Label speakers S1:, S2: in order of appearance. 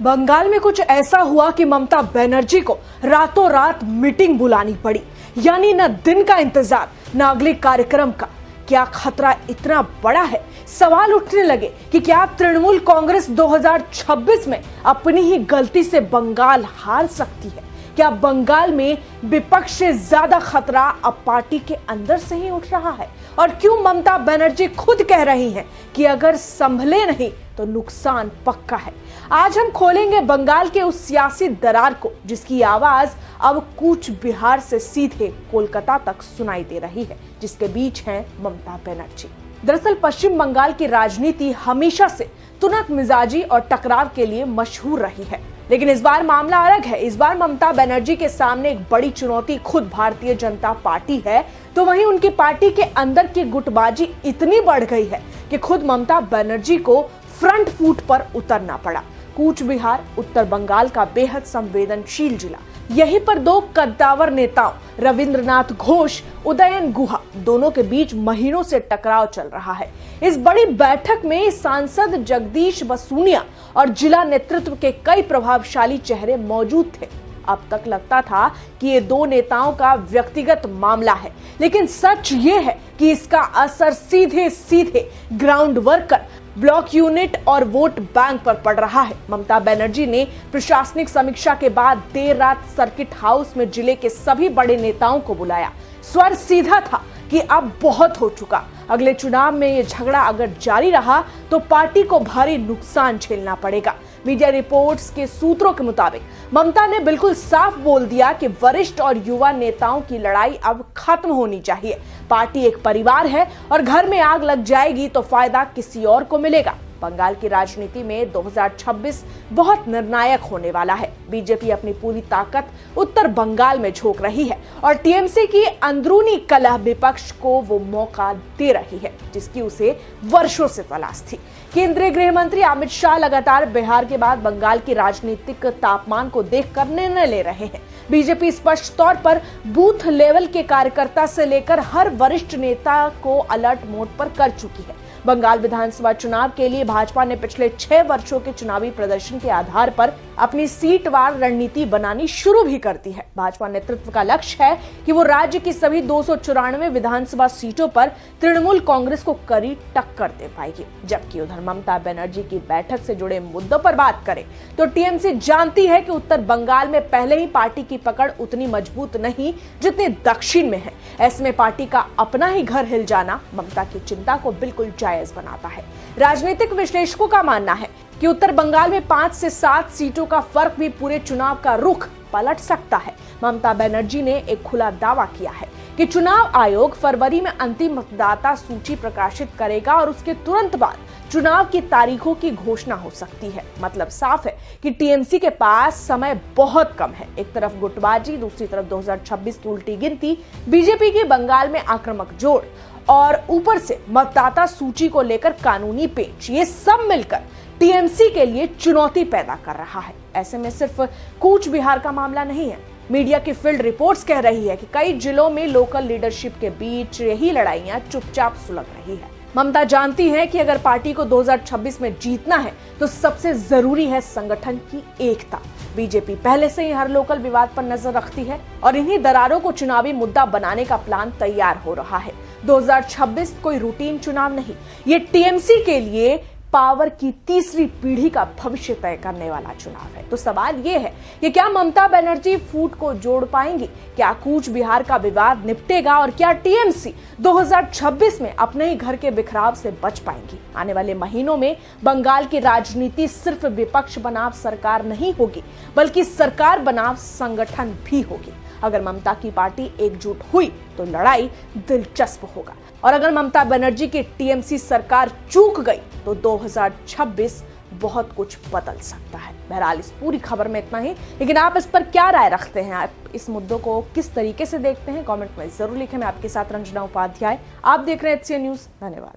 S1: बंगाल में कुछ ऐसा हुआ कि ममता बनर्जी को रातों रात मीटिंग बुलानी पड़ी। यानी न दिन का इंतजार न अगले कार्यक्रम का। क्या खतरा इतना बड़ा है? सवाल उठने लगे कि क्या तृणमूल कांग्रेस 2026 में अपनी ही गलती से बंगाल हार सकती है? क्या बंगाल में विपक्ष से ज्यादा खतरा अब पार्टी के अंदर से ही उठ रहा है? और क्यों ममता बनर्जी खुद कह रही हैं कि अगर संभले नहीं तो नुकसान पक्का है। आज हम खोलेंगे बंगाल के उस सियासी दरार को जिसकी आवाज अब कूच बिहार से सीधे कोलकाता तक सुनाई दे रही है, जिसके बीच है ममता बनर्जी। दरअसल पश्चिम बंगाल की राजनीति हमेशा से तुनक मिजाजी और टकराव के लिए मशहूर रही है, लेकिन इस बार मामला अलग है। इस बार ममता बनर्जी के सामने एक बड़ी चुनौती खुद भारतीय जनता पार्टी है, तो वहीं उनकी पार्टी के अंदर की गुटबाजी इतनी बढ़ गई है कि खुद ममता बनर्जी को फ्रंट फुट पर उतरना पड़ा। कूच बिहार उत्तर बंगाल का बेहद संवेदनशील जिला, यहीं पर दो कद्दावर नेताओं रविंद्रनाथ घोष, उदयन गुहा दोनों के बीच महीनों से टकराव चल रहा है। इस बड़ी बैठक में सांसद जगदीश बसूनिया और जिला नेतृत्व के कई प्रभावशाली चेहरे मौजूद थे। अब तक लगता था कि ये दो नेताओं का व्यक्तिगत मामला है, लेकिन सच ये है कि इसका असर सीधे सीधे ग्राउंड वर्कर, ब्लॉक यूनिट और वोट बैंक पर पड़ रहा है। ममता बनर्जी ने प्रशासनिक समीक्षा के बाद देर रात सर्किट हाउस में जिले के सभी बड़े नेताओं को बुलाया। स्वर सीधा था कि अब बहुत हो चुका। अगले चुनाव में ये झगड़ा अगर जारी रहा तो पार्टी को भारी नुकसान झेलना पड़ेगा। मीडिया रिपोर्ट्स के सूत्रों के मुताबिक ममता ने बिल्कुल साफ बोल दिया कि वरिष्ठ और युवा नेताओं की लड़ाई अब खत्म होनी चाहिए। पार्टी एक परिवार है और घर में आग लग जाएगी तो फायदा किसी और को मिलेगा। बंगाल की राजनीति में 2026 बहुत निर्णायक होने वाला है। बीजेपी अपनी पूरी ताकत उत्तर बंगाल में झोंक रही है और टीएमसी की अंदरूनी कलह विपक्ष को वो मौका दे रही है जिसकी उसे वर्षों से तलाश थी। केंद्रीय गृह मंत्री अमित शाह लगातार बिहार के बाद बंगाल की राजनीतिक तापमान को देखकर निर्णय ले रहे हैं। बीजेपी स्पष्ट तौर पर बूथ लेवल के कार्यकर्ता से लेकर हर वरिष्ठ नेता को अलर्ट मोड पर कर चुकी है। बंगाल विधानसभा चुनाव के लिए भाजपा ने पिछले 6 वर्षों के चुनावी प्रदर्शन के आधार पर अपनी सीटवार रणनीति बनानी शुरू भी कर दी है। भाजपा नेतृत्व का लक्ष्य है कि वो राज्य की सभी 294 विधानसभा सीटों पर तृणमूल कांग्रेस को कड़ी टक्कर दे पाएगी। जबकि उधर ममता बनर्जी की बैठक से जुड़े मुद्दों पर बात करें तो टीएमसी जानती है कि उत्तर बंगाल में पहले ही पार्टी की पकड़ उतनी मजबूत नहीं जितनी दक्षिण में है। ऐसे में पार्टी का अपना ही घर हिल जाना ममता की चिंता को बिल्कुल जायज बनाता है। राजनीतिक विश्लेषकों का मानना है कि उत्तर बंगाल में 5 से 7 सीटों का फर्क भी पूरे चुनाव का रुख पलट सकता है। ममता बनर्जी ने एक खुला दावा किया है कि चुनाव आयोग फरवरी में अंतिम मतदाता सूची प्रकाशित करेगा और उसके तुरंत बाद चुनाव की तारीखों की घोषणा हो सकती है। मतलब साफ है कि टीएमसी के पास समय बहुत कम है। एक तरफ गुटबाजी, दूसरी तरफ 2026 की उल्टी गिनती, बीजेपी की बंगाल में आक्रामक जोड़ और ऊपर से मतदाता सूची को लेकर कानूनी पेच, ये सब मिलकर टीएमसी के लिए चुनौती पैदा कर रहा है। ऐसे में सिर्फ कूच बिहार का मामला नहीं है। मीडिया की फील्ड रिपोर्ट्स कह रही है कि कई जिलों में लोकल लीडरशिप के बीच यही लड़ाइयां चुपचाप सुलग रही है। ममता जानती है कि अगर पार्टी को 2026 में जीतना है तो सबसे जरूरी है संगठन की एकता। बीजेपी पहले से ही हर लोकल विवाद पर नजर रखती है और इन्हीं दरारों को चुनावी मुद्दा बनाने का प्लान तैयार हो रहा है। 2026 कोई रूटीन चुनाव नहीं, ये टीएमसी के लिए पावर की तीसरी पीढ़ी का भविष्य तय करने वाला चुनाव है। तो सवाल ये है कि क्या ममता बनर्जी फूट को जोड़ पाएंगी? क्या कूच बिहार का विवाद निपटेगा? और क्या टीएमसी 2026 में अपने ही घर के बिखराव से बच पाएंगी? आने वाले महीनों में बंगाल की राजनीति सिर्फ विपक्ष बनाम सरकार नहीं होगी, बल्कि सरकार बनाम संगठन भी होगी। अगर ममता की पार्टी एकजुट हुई तो लड़ाई दिलचस्प होगा, और अगर ममता बनर्जी की टीएमसी सरकार चूक गई तो 2026 बहुत कुछ बदल सकता है। बहरहाल इस पूरी खबर में इतना ही, लेकिन आप इस पर क्या राय रखते हैं? आप इस मुद्दों को किस तरीके से देखते हैं? कमेंट में जरूर लिखें। मैं आपके साथ रंजना उपाध्याय, आप देख रहे हैं HCN न्यूज। धन्यवाद।